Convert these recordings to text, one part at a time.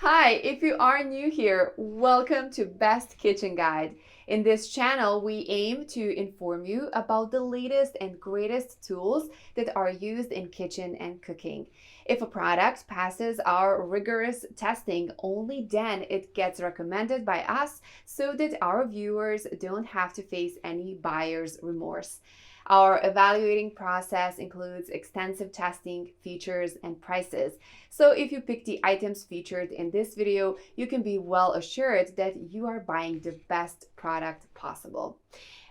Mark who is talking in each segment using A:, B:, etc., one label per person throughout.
A: Hi, if you are new here, welcome to Best Kitchen Guide. In this channel, we aim to inform you about the latest and greatest tools that are used in kitchen and cooking. If a product passes our rigorous testing, only then it gets recommended by us so that our viewers don't have to face any buyer's remorse. Our evaluating process includes extensive testing, features, and prices. So if you pick the items featured in this video, you can be well assured that you are buying the best product possible.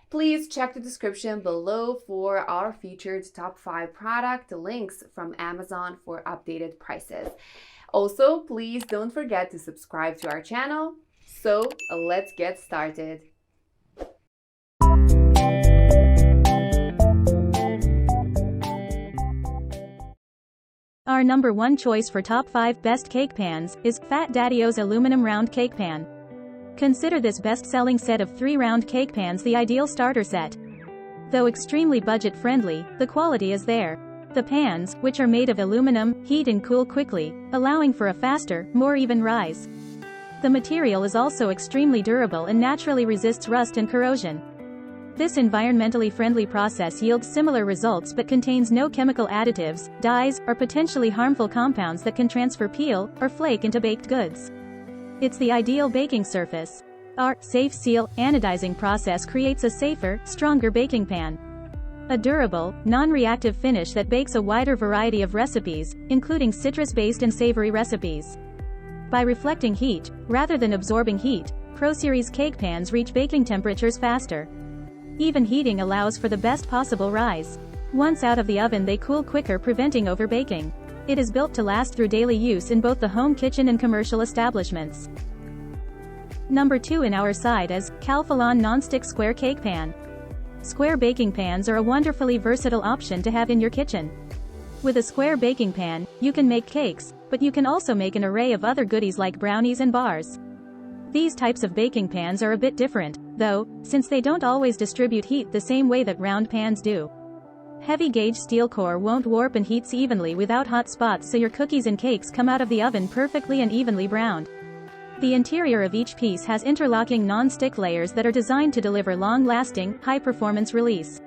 A: Please check the description below for our featured top 5 product links from Amazon for updated prices. Also, please don't forget to subscribe to our channel. So let's get started.
B: Our number one choice for top 5 best cake pans is Fat Daddy-O's aluminum round cake pan. Consider this best-selling set of 3 round cake pans the ideal starter set. Though extremely budget-friendly, the quality is there. The pans, which are made of aluminum, heat and cool quickly, allowing for a faster, more even rise. The material is also extremely durable and naturally resists rust and corrosion. This environmentally friendly process yields similar results but contains no chemical additives, dyes, or potentially harmful compounds that can transfer peel or flake into baked goods. It's the ideal baking surface. Our safe seal anodizing process creates a safer, stronger baking pan. A durable, non-reactive finish that bakes a wider variety of recipes, including citrus-based and savory recipes. By reflecting heat, rather than absorbing heat, Pro Series cake pans reach baking temperatures faster. Even heating allows for the best possible rise. Once out of the oven they cool quicker, preventing overbaking. It is built to last through daily use in both the home kitchen and commercial establishments. Number 2 in our side is Calphalon Non-Stick Square Cake Pan. Square baking pans are a wonderfully versatile option to have in your kitchen. With a square baking pan, you can make cakes, but you can also make an array of other goodies like brownies and bars. These types of baking pans are a bit different, though, since they don't always distribute heat the same way that round pans do. Heavy gauge steel core won't warp and heats evenly without hot spots, so your cookies and cakes come out of the oven perfectly and evenly browned. The interior of each piece has interlocking non-stick layers that are designed to deliver long-lasting, high-performance release.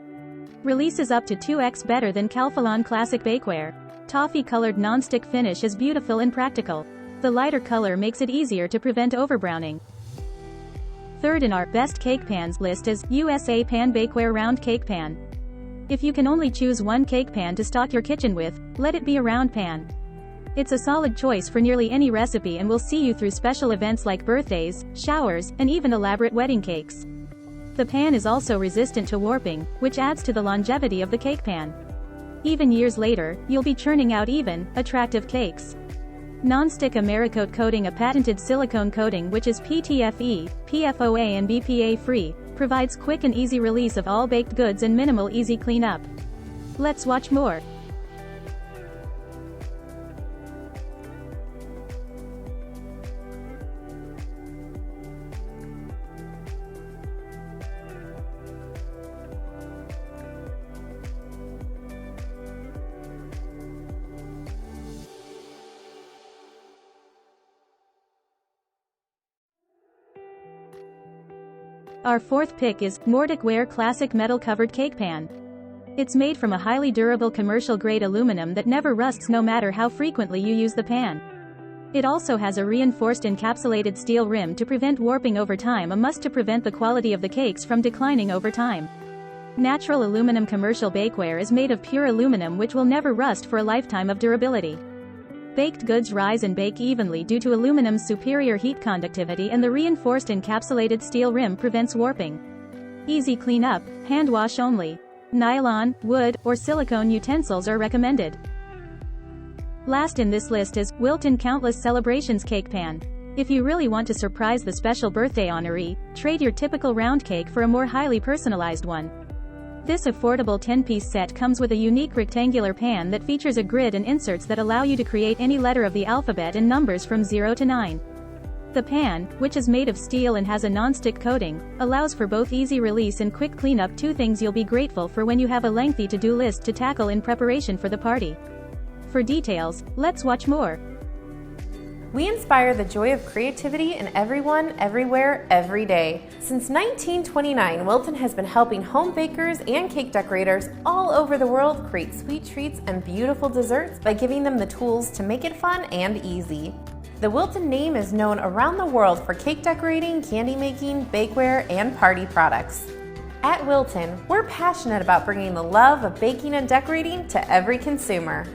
B: Release is up to 2x better than Calphalon Classic Bakeware. Toffee-colored non-stick finish is beautiful and practical. The lighter color makes it easier to prevent overbrowning. Third in our best cake pans list is USA Pan Bakeware Round Cake Pan. If you can only choose one cake pan to stock your kitchen with, let it be a round pan. It's a solid choice for nearly any recipe and will see you through special events like birthdays, showers, and even elaborate wedding cakes. The pan is also resistant to warping, which adds to the longevity of the cake pan. Even years later, you'll be churning out even, attractive cakes. Non-stick Americoat coating, a patented silicone coating which is PTFE, PFOA and BPA free, provides quick and easy release of all baked goods and minimal easy cleanup. Let's watch more. Our fourth pick is Nordic Ware Classic Metal Covered Cake Pan. It's made from a highly durable commercial-grade aluminum that never rusts no matter how frequently you use the pan. It also has a reinforced encapsulated steel rim to prevent warping over time, a must to prevent the quality of the cakes from declining over time. Natural aluminum commercial bakeware is made of pure aluminum which will never rust for a lifetime of durability. Baked goods rise and bake evenly due to aluminum's superior heat conductivity, and the reinforced encapsulated steel rim prevents warping. Easy cleanup, hand wash only. Nylon, wood, or silicone utensils are recommended. Last in this list is Wilton Countless Celebrations Cake Pan. If you really want to surprise the special birthday honoree, trade your typical round cake for a more highly personalized one. This affordable 10-piece set comes with a unique rectangular pan that features a grid and inserts that allow you to create any letter of the alphabet and numbers from 0 to 9. The pan, which is made of steel and has a non-stick coating, allows for both easy release and quick cleanup, 2 things you'll be grateful for when you have a lengthy to-do list to tackle in preparation for the party. For details, let's watch more.
C: We inspire the joy of creativity in everyone, everywhere, every day. Since 1929, Wilton has been helping home bakers and cake decorators all over the world create sweet treats and beautiful desserts by giving them the tools to make it fun and easy. The Wilton name is known around the world for cake decorating, candy making, bakeware, and party products. At Wilton, we're passionate about bringing the love of baking and decorating to every consumer.